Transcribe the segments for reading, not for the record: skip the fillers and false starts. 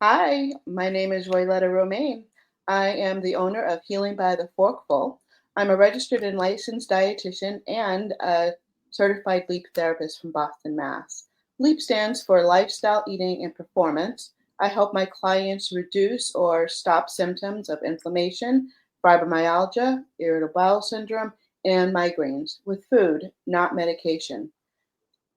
Hi, my name is Royletta Romaine. I am the owner of Healing by the Forkful. I'm a registered and licensed dietitian and a certified LEAP therapist from Boston, Mass. LEAP stands for Lifestyle Eating and Performance. I help my clients reduce or stop symptoms of inflammation, fibromyalgia, irritable bowel syndrome, and migraines with food, not medication.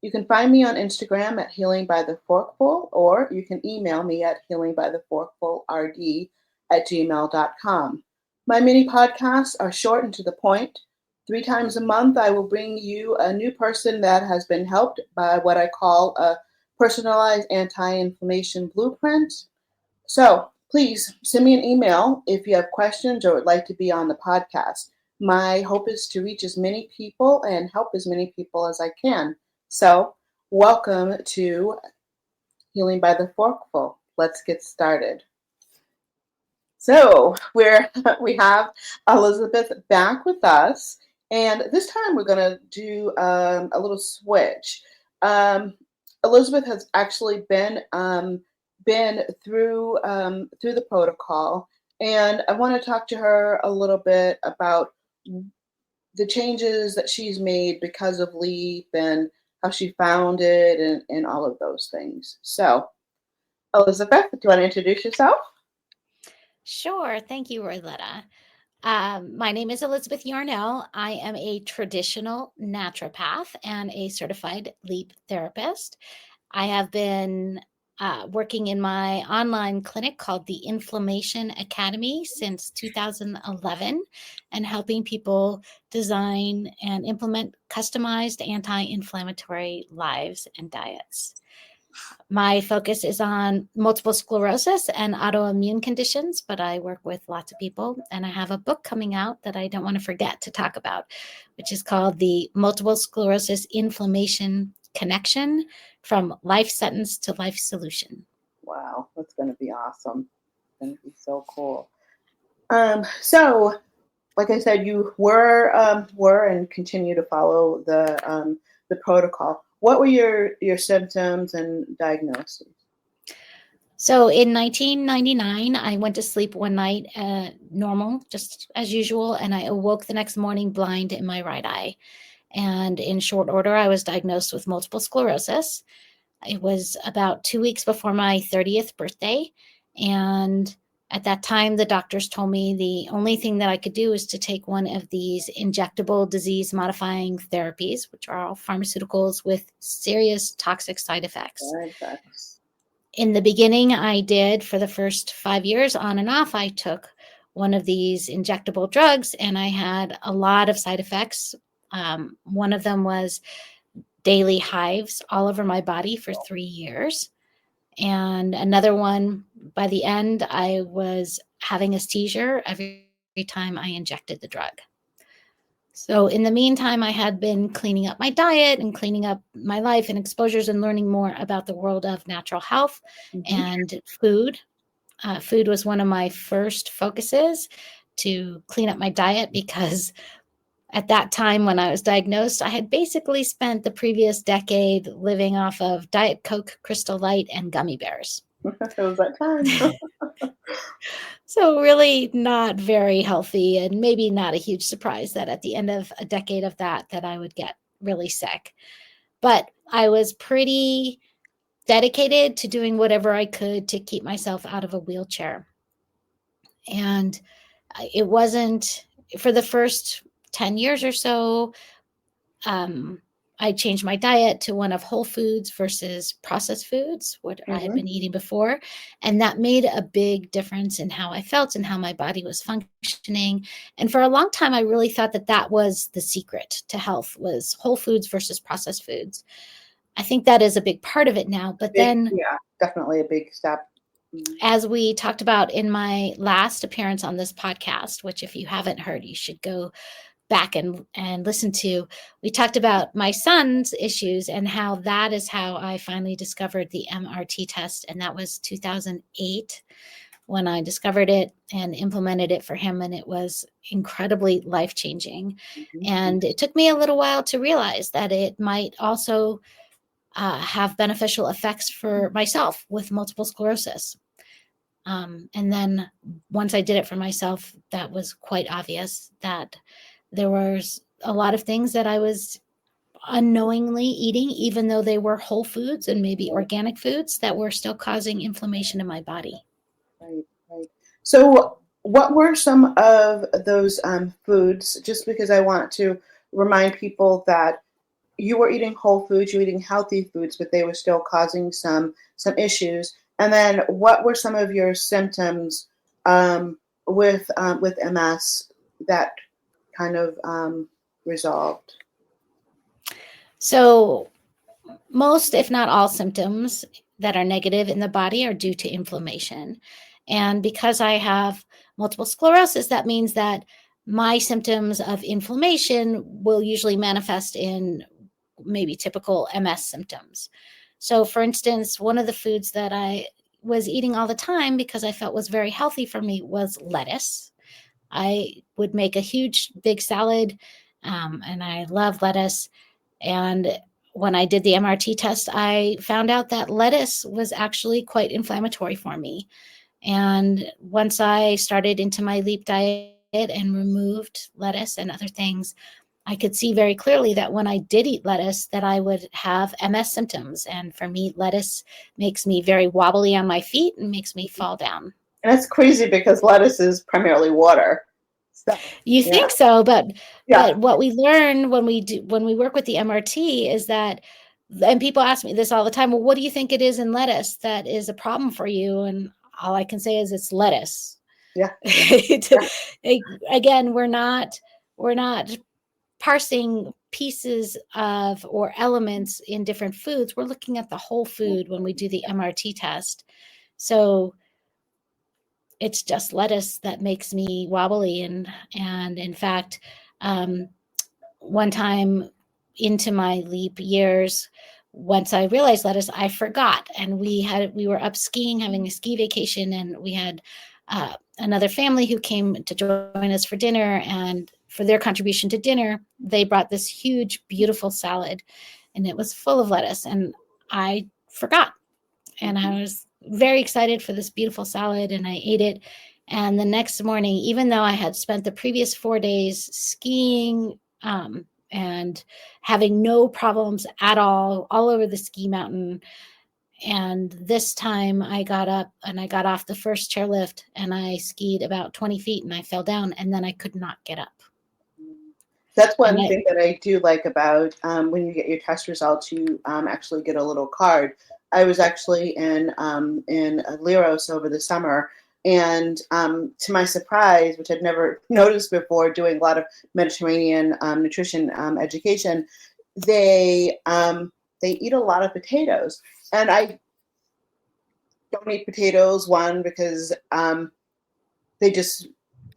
You can find me on Instagram at Healing by the Forkful, or you can email me at healingbytheforkfulrd@gmail.com. My mini podcasts are short and to the point. 3 times a month, I will bring you a new person that has been helped by what I call a personalized anti inflammation blueprint. So please send me an email if you have questions or would like to be on the podcast. My hope is to reach as many people and help as many people as I can. So, welcome to Healing by the Forkful. Let's get started. So, we have Elizabeth back with us, and this time we're going to do a little switch. Um, Elizabeth has actually been through the protocol, and I want to talk to her a little bit about the changes that she's made because of LEAP and how she found it and all of those things. So, Elizabeth, do you want to introduce yourself? Sure. Thank you, Royletta. My name is Elizabeth Yarnell. I am a traditional naturopath and a certified LEAP therapist. I have been working in my online clinic called the Inflammation Academy since 2011 and helping people design and implement customized anti-inflammatory lives and diets. My focus is on multiple sclerosis and autoimmune conditions, but I work with lots of people. And I have a book coming out that I don't want to forget to talk about, which is called The Multiple Sclerosis Inflammation Connection: From Life Sentence to Life Solution. Wow, that's going to be awesome. It's going to be so cool. So, like I said, you were and continue to follow the protocol. What were your symptoms and diagnoses? So in 1999, I went to sleep one night, normal, just as usual, and I awoke the next morning blind in my right eye. And in short order, I was diagnosed with multiple sclerosis. It was about 2 weeks before my 30th birthday. And at that time, the doctors told me the only thing that I could do is to take one of these injectable disease modifying therapies, which are all pharmaceuticals with serious toxic side effects. In the beginning, I did for the first 5 years on and off. I took one of these injectable drugs and I had a lot of side effects. One of them was daily hives all over my body for 3 years. And another one, by the end, I was having a seizure every time I injected the drug. So in the meantime, I had been cleaning up my diet and cleaning up my life and exposures and learning more about the world of natural health and food. Food was one of my first focuses to clean up my diet because at that time when I was diagnosed, I had basically spent the previous decade living off of Diet Coke, Crystal Light, and gummy bears. It was that time. So really not very healthy, and maybe not a huge surprise that at the end of a decade of that I would get really sick. But I was pretty dedicated to doing whatever I could to keep myself out of a wheelchair. And it wasn't for the first 10 years or so. I changed my diet to one of whole foods versus processed foods, what I had been eating before. And that made a big difference in how I felt and how my body was functioning. And for a long time, I really thought that that was the secret to health, was whole foods versus processed foods. I think that is a big part of it now. But then, yeah, definitely a big step. as we talked about in my last appearance on this podcast, which if you haven't heard, you should go back and listen to, we talked about my son's issues and how that is how I finally discovered the MRT test. And that was 2008 when I discovered it and implemented it for him. And it was incredibly life-changing. And it took me a little while to realize that it might also have beneficial effects for myself with multiple sclerosis. And then once I did it for myself, that was quite obvious that there was a lot of things that I was unknowingly eating, even though they were whole foods and maybe organic foods, that were still causing inflammation in my body. Right, right. So, what were some of those foods? Just because I want to remind people that you were eating whole foods, you were eating healthy foods, but they were still causing some issues. And then, what were some of your symptoms with MS that kind of resolved? So, most, if not all, symptoms that are negative in the body are due to inflammation. And because I have multiple sclerosis, that means that my symptoms of inflammation will usually manifest in maybe typical MS symptoms. So, for instance, one of the foods that I was eating all the time because I felt was very healthy for me was lettuce. I would make a huge, big salad, and I love lettuce. And when I did the MRT test, I found out that lettuce was actually quite inflammatory for me. And once I started into my LEAP diet and removed lettuce and other things, I could see very clearly that when I did eat lettuce, that I would have MS symptoms. And for me, lettuce makes me very wobbly on my feet and makes me fall down. And it's crazy because lettuce is primarily water. So, You yeah, think so, yeah, but what we learn when we work with the MRT is that, and people ask me this all the time, well, what do you think it is in lettuce that is a problem for you? And all I can say is it's lettuce. yeah, yeah. Again, we're not parsing pieces of or elements in different foods. We're looking at the whole food when we do the MRT test. So it's just lettuce that makes me wobbly. And in fact, um, one time into my LEAP years, once I realized lettuce, I forgot. And we were up skiing, having a ski vacation, and we had another family who came to join us for dinner. And for their contribution to dinner, they brought this huge, beautiful salad, and it was full of lettuce. And I forgot, and I was very excited for this beautiful salad, and I ate it. And the next morning, even though I had spent the previous 4 days skiing and having no problems at all over the ski mountain, and this time I got up and I got off the first chairlift and I skied about 20 feet and I fell down, and then I could not get up. That's And one thing that I do like about when you get your test results, you actually get a little card. I was actually in Leros over the summer, and to my surprise, which I'd never noticed before, doing a lot of Mediterranean nutrition education, they eat a lot of potatoes, and I don't eat potatoes. One because they just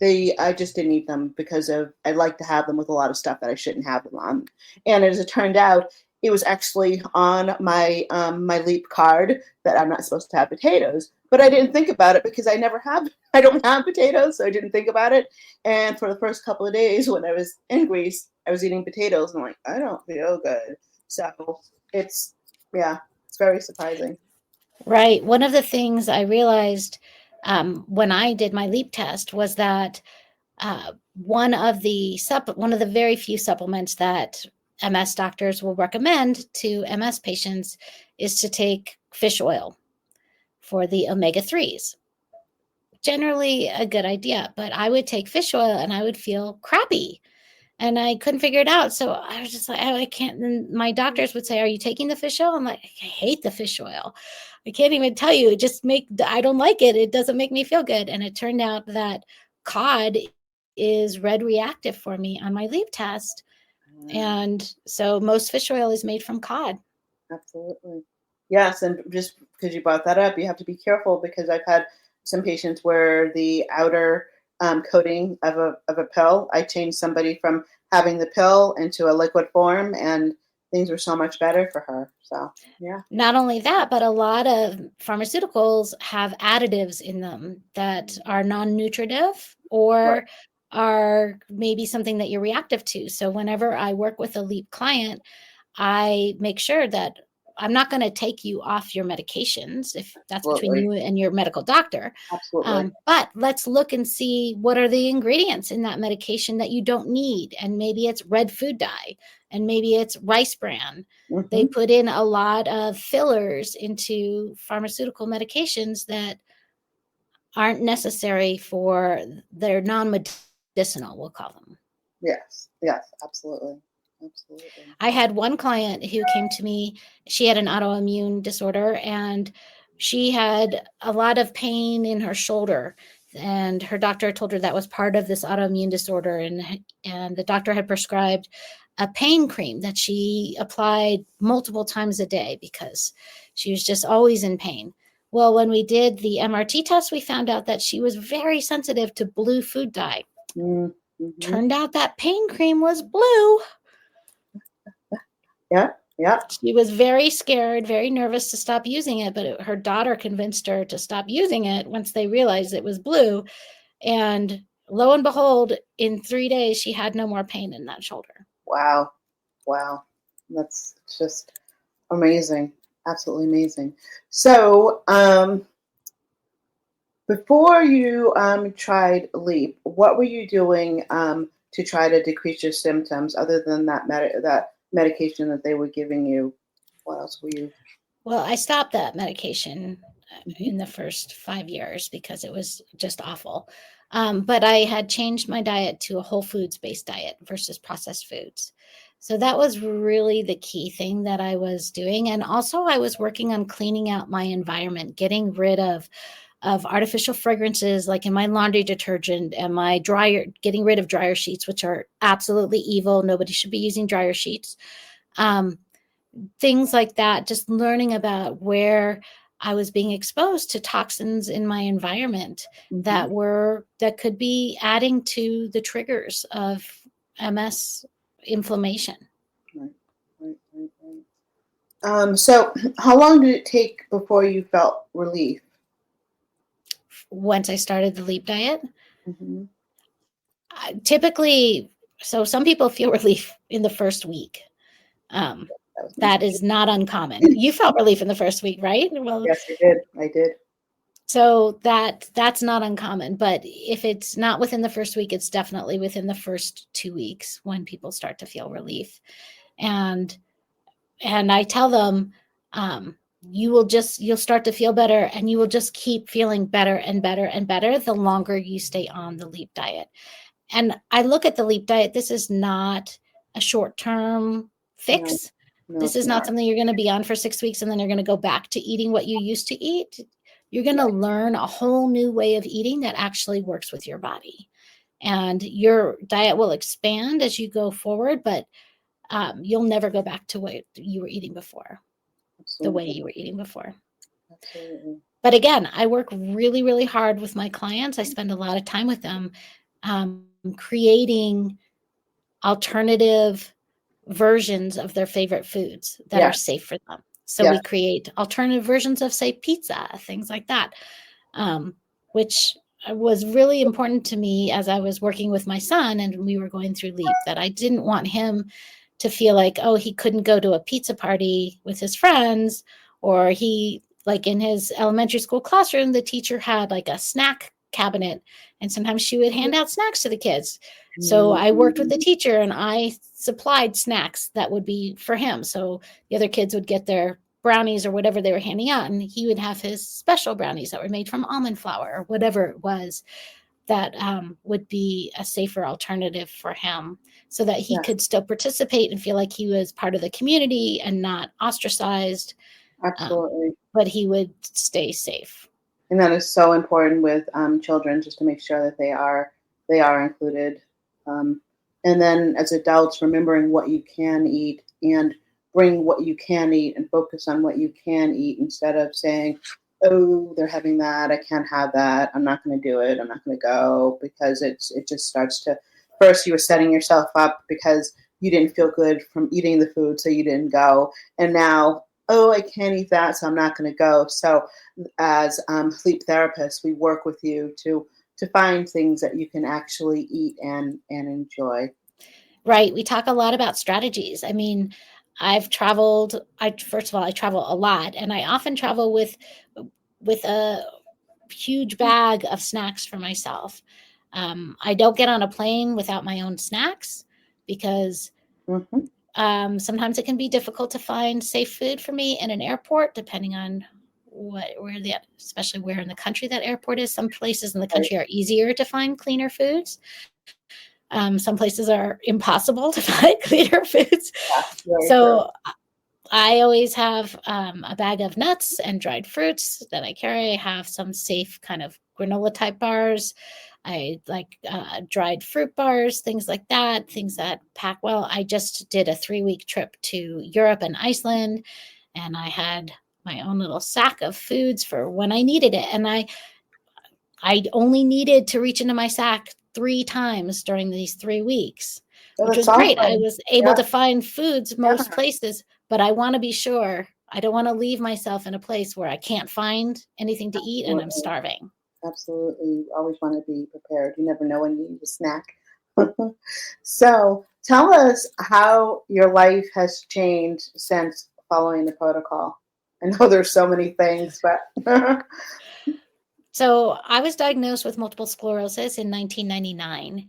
I just didn't eat them because of I like to have them with a lot of stuff that I shouldn't have them on. And as it turned out, it was actually on my LEAP card that I'm not supposed to have potatoes. But I didn't think about it because I don't have potatoes, so I didn't think about it. And for the first couple of days when I was in Greece, I was eating potatoes and I'm like, I don't feel good. So it's yeah, it's very surprising. right, one of the things I realized when I did my LEAP test was that one of the very few supplements that MS doctors will recommend to MS patients is to take fish oil for the omega-3s. Generally a good idea, but I would take fish oil and I would feel crappy and I couldn't figure it out. So I was just like, oh, I can't. And my doctors would say, are you taking the fish oil? I'm like, I hate the fish oil. I can't even tell you. I don't like it. It doesn't make me feel good. And it turned out that cod is red reactive for me on my LEAP test. And so most fish oil is made from cod. Absolutely. Yes, and just because you brought that up, you have to be careful because I've had some patients where the outer coating of a pill, I changed somebody from having the pill into a liquid form, and things were so much better for her. So, yeah. Not only that, but a lot of pharmaceuticals have additives in them that are non-nutritive Right. or are maybe something that you're reactive to. So whenever I work with a LEAP client, I make sure that I'm not going to take you off your medications if that's between Absolutely. you and your medical doctor. Absolutely. But let's look and see what are the ingredients in that medication that you don't need. And maybe it's red food dye, and maybe it's rice bran. They Mm-hmm. put in a lot of fillers into pharmaceutical medications that aren't necessary for their non-medicinal, we'll call them. Yes. Yes. Absolutely. Absolutely. I had one client who came to me. She had an autoimmune disorder, and she had a lot of pain in her shoulder. And her doctor told her that was part of this autoimmune disorder. And the doctor had prescribed a pain cream that she applied multiple times a day because she was just always in pain. Well, when we did the MRT test, we found out that she was very sensitive to blue food dye. Mm-hmm. Turned out that pain cream was blue. Yeah. Yeah. She was very scared, very nervous to stop using it, but her daughter convinced her to stop using it once they realized it was blue. And lo and behold, in 3 days, she had no more pain in that shoulder. Wow. Wow. That's just amazing. Absolutely amazing. So, before you tried LEAP, what were you doing to try to decrease your symptoms other than that medication that they were giving you? What else were you? Well, I stopped that medication Mhm. in the first 5 years because it was just awful. But I had changed my diet to a whole foods based diet versus processed foods. So that was really the key thing that I was doing. And also, I was working on cleaning out my environment, getting rid of artificial fragrances like in my laundry detergent and my dryer, getting rid of dryer sheets, which are absolutely evil. Nobody should be using dryer sheets. Um, Things like that, just learning about where I was being exposed to toxins in my environment Mhm. that could be adding to the triggers of MS inflammation. Right, right, right, right. So, how long did it take before you felt relief? Once I started the LEAP diet, Mhm. typically, so some people feel relief in the first week. That was my That is not uncommon. You felt relief in the first week, right? Well, Yes, I did. I did. so that's not uncommon, but if it's not within the first week, it's definitely within the first 2 weeks when people start to feel relief. And I tell them, you'll start to feel better, and you will just keep feeling better and better and better the longer you stay on the LEAP diet. And I look at the LEAP diet, this is not a short-term No, fix. no, This it's is not not. something you're going to be on for 6 weeks and then you're going to go back to eating what you used to eat. You're going to Right. learn a whole new way of eating that actually works with your body. And your diet will expand as you go forward, but you'll never go back to what you were eating before, the way Absolutely. you were eating before. Absolutely. But again, I work really, really hard with my clients. I spend a lot of time with them creating alternative versions of their favorite foods that are Yes. safe for them. So we Yes. create alternative versions of, say, pizza, things like that, which was really important to me as I was working with my son and we were going through LEAP, that I didn't want him to feel like, oh, he couldn't go to a pizza party with his friends, or he, like in his elementary school classroom, the teacher had like a snack cabinet and sometimes she would hand out snacks to the kids. So I worked with the Mhm. teacher and I supplied snacks that would be for him. So the other kids would get their brownies or whatever they were handing out, and he would have his special brownies that were made from almond flour or whatever it was that would be a safer alternative for him, so that he Yes. could still participate and feel like he was part of the community and not ostracized, Absolutely. but he would stay safe. And that is so important with children, just to make sure that they are included. Um, and then as adults, remembering what you can eat and bring what you can eat and focus on what you can eat instead of saying, "Oh, they're having that. I can't have that. I'm not going to do it. I'm not going to go," because it just starts to. First, you were setting yourself up because you didn't feel good from eating the food, so you didn't go. And now, oh, I can't eat that, so I'm not going to go. So as sleep therapists, we work with you to find things that you can actually eat and enjoy. Right. We talk a lot about strategies. I mean, I've traveled. First of all, I travel a lot, and I often travel with a huge bag of snacks for myself. I don't get on a plane without my own snacks because sometimes it can be difficult to find safe food for me in an airport, depending on especially where in the country that airport is. Some places in the country are easier to find cleaner foods. Some places are impossible to find cleaner foods. So I always have a bag of nuts and dried fruits that I carry. I have some safe kind of granola type bars. I like dried fruit bars, things like that, things that pack well. I just did a 3-week trip to Europe and Iceland, and I had my own little sack of foods for when I needed it. And I only needed to reach into my sack 3 times during these 3 weeks, which was great. I was able to find foods most places, but I want to be sure. I don't want to leave myself in a place where I can't find anything to eat and I'm starving. Absolutely. You always want to be prepared. You never know when you need a snack. So tell us how your life has changed since following the protocol. I know there's so many things, but... So I was diagnosed with multiple sclerosis in 1999.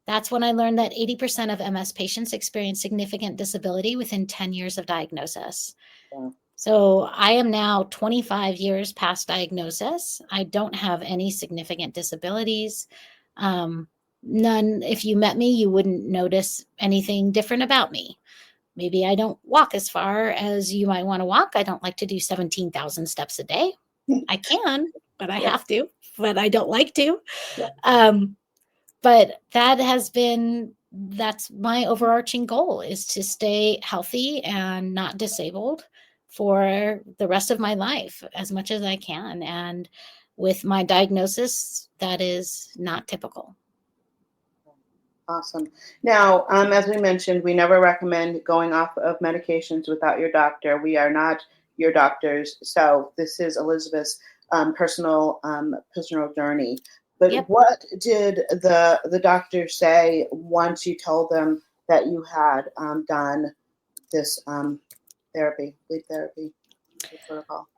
That's when I learned that 80% of MS patients experience significant disability within 10 years of diagnosis. Wow. So I am now 25 years past diagnosis. I don't have any significant disabilities. None. If you met me, you wouldn't notice anything different about me. Maybe I don't walk as far as you might want to walk. I don't like to do 17,000 steps a day. I can, but I have to, but I don't like to. But that's my overarching goal, is to stay healthy and not disabled for the rest of my life as much as I can. And with my diagnosis, that is not typical. Awesome. Now, as we mentioned, we never recommend going off of medications without your doctor. We are not your doctors. So this is Elizabeth's personal journey. But what did the doctor say once you told them that you had done this sleep therapy protocol?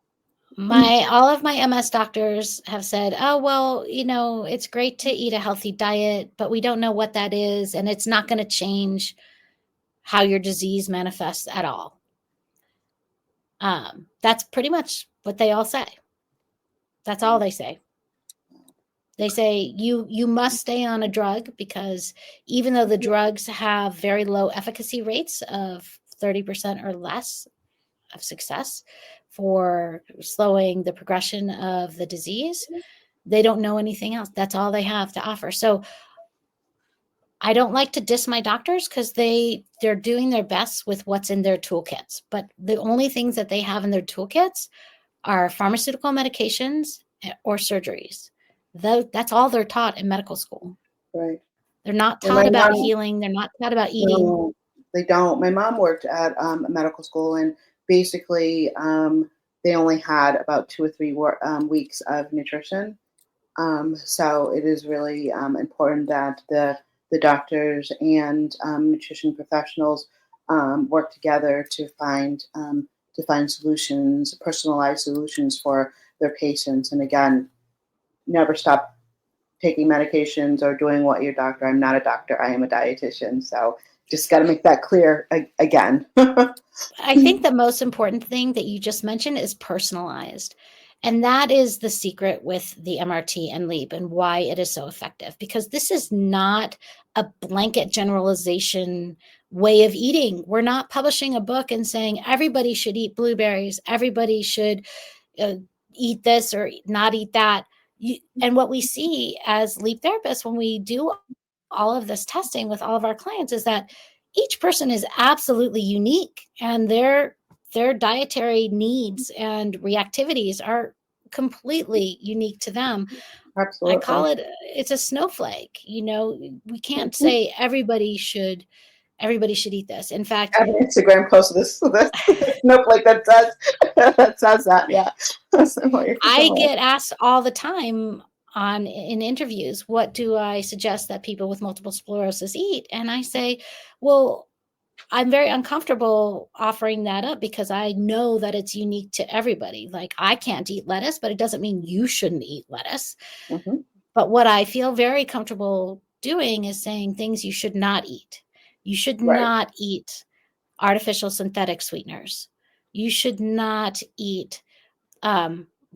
All of my MS doctors have said, oh, well, it's great to eat a healthy diet, but we don't know what that is, and it's not going to change how your disease manifests at all. That's pretty much what they all say. That's all they say. They say you must stay on a drug, because even though the drugs have very low efficacy rates of 30% or less of success for slowing the progression of the disease, they don't know anything else. That's all they have to offer. So I don't like to diss my doctors, because they're doing their best with what's in their toolkits. But the only things that they have in their toolkits are pharmaceutical medications or surgeries. That's all they're taught in medical school. Right. They're not taught about healing. They're not taught about eating. No, they don't. My mom worked at a medical school, and basically they only had about 2 or 3 weeks of nutrition. So it is really important that the doctors and nutrition professionals work together to find solutions, personalized solutions for their patients. And again, never stop taking medications or doing what your doctor. I'm not a doctor. I am a dietitian. So just got to make that clear again. I think the most important thing that you just mentioned is personalized. And that is the secret with the MRT and LEAP, and why it is so effective, because this is not a blanket generalization way of eating. We're not publishing a book and saying everybody should eat blueberries, everybody should eat this or not eat that. And what we see as LEAP therapists when we do all of this testing with all of our clients is that each person is absolutely unique, and their dietary needs and reactivities are completely unique to them. Absolutely. I call it's a snowflake. We can't say everybody should eat this. In fact, I have an Instagram post of this snowflake that says that. Yeah. I get asked all the time in interviews, what do I suggest that people with multiple sclerosis eat? And I say, well, I'm very uncomfortable offering that up because I know that it's unique to everybody. Like, I can't eat lettuce, but it doesn't mean you shouldn't eat lettuce. Mm-hmm. But what I feel very comfortable doing is saying things you should not eat. You should Right. not eat artificial synthetic sweeteners. You should not eat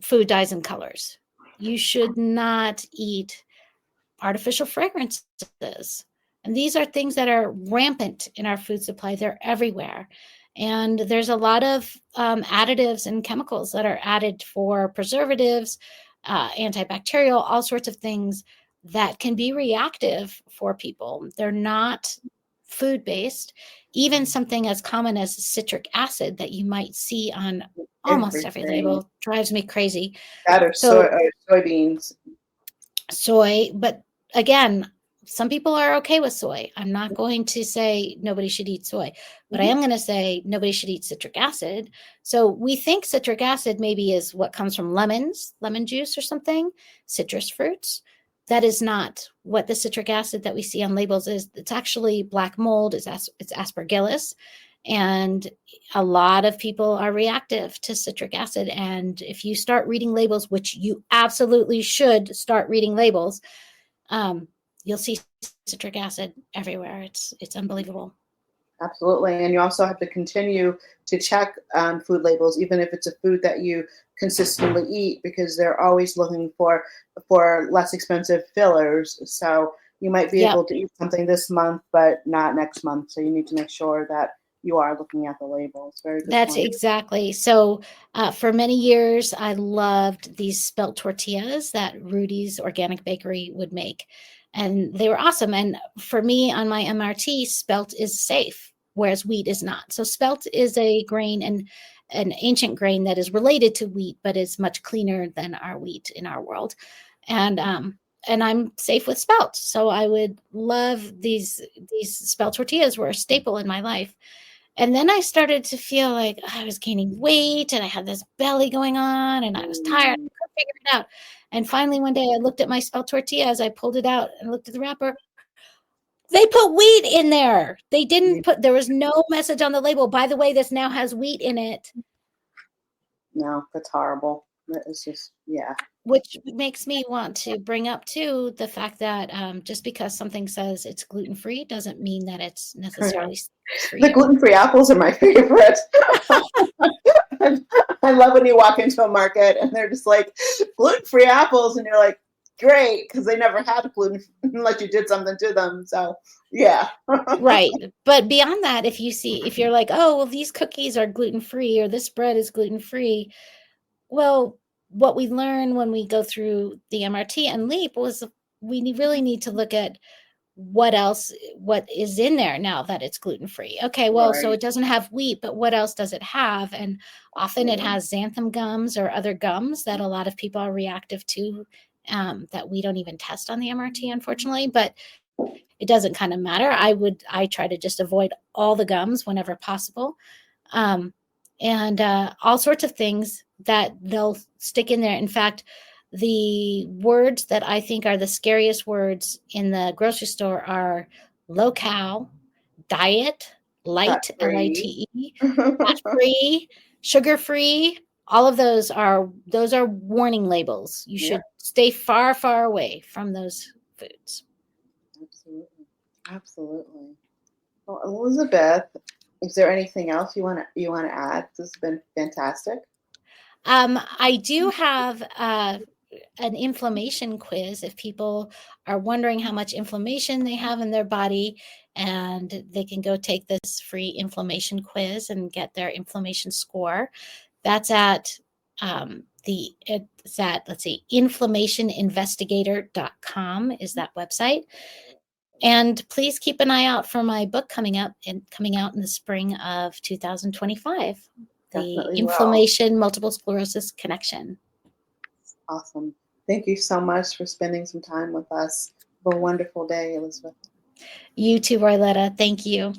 food dyes and colors. You should not eat artificial fragrances. And these are things that are rampant in our food supply. They're everywhere. And there's a lot of additives and chemicals that are added for preservatives, antibacterial, all sorts of things that can be reactive for people. They're not food based. Even something as common as citric acid that you might see on almost every Everything. label drives me crazy. That or So soybeans. soy, but again, some people are okay with soy. I'm not going to say nobody should eat soy, but I Mm-hmm. am going to say nobody should eat citric acid. So we think citric acid maybe is what comes from lemons, lemon juice or something, citrus fruits. That is not what the citric acid that we see on labels is. It's actually black mold, it's aspergillus. And a lot of people are reactive to citric acid. And if you start reading labels, which you absolutely should start reading labels, you'll see citric acid everywhere. It's unbelievable. Absolutely. And you also have to continue to check food labels, even if it's a food that you consistently eat, because they're always looking for less expensive fillers. So you might be Yep. able to eat something this month, but not next month. So you need to make sure that you are looking at the labels. Very good That's point. exactly. So for many years, I loved these spelt tortillas that Rudy's Organic Bakery would make. And they were awesome. And for me on my MRT, spelt is safe, whereas wheat is not. So spelt is a grain and an ancient grain that is related to wheat, but is much cleaner than our wheat in our world. And I'm safe with spelt. So I would love these spelt tortillas were a staple in my life. And then I started to feel like I was gaining weight and I had this belly going on and I was tired. I couldn't figure it out. And finally, one day I looked at my spelt tortillas. I pulled it out and looked at the wrapper. They put wheat in there. They didn't put, there was no message on the label. By the way, this now has wheat in it. No, that's horrible. It's just, yeah. Which makes me want to bring up too the fact that just because something says it's gluten-free doesn't mean that it's necessarily for The you. gluten-free apples are my favorite. I love when you walk into a market and they're just like gluten-free apples, and you're like, great, because they never had gluten unless you did something to them. So yeah. Right. But beyond that, if you're like, oh, well, these cookies are gluten-free or this bread is gluten-free, well, what we learn when we go through the MRT and LEAP was we really need to look at what is in there now that it's gluten-free. Okay, well, so Right. it doesn't have wheat, but what else does it have? And often it has xanthan gums or other gums that a lot of people are reactive to, that we don't even test on the MRT, unfortunately, but it doesn't kind of matter. I try to just avoid all the gums whenever possible. And all sorts of things that they'll stick in there. In fact, the words that I think are the scariest words in the grocery store are low-cal, diet, light, Fat-free. L-I-T-E, fat-free, sugar-free. All of those are warning labels. You should stay far, far away from those foods. Absolutely. Absolutely. Well, Elizabeth, is there anything else you want to add? This has been fantastic. I do have an inflammation quiz if people are wondering how much inflammation they have in their body, and they can go take this free inflammation quiz and get their inflammation score. That's at let's see, inflammationinvestigator.com is that website. And please keep an eye out for my book coming out in the spring of 2025, The Inflammation Multiple Sclerosis Connection. Awesome. Thank you so much for spending some time with us. Have a wonderful day, Elizabeth. You too, Royletta. Thank you.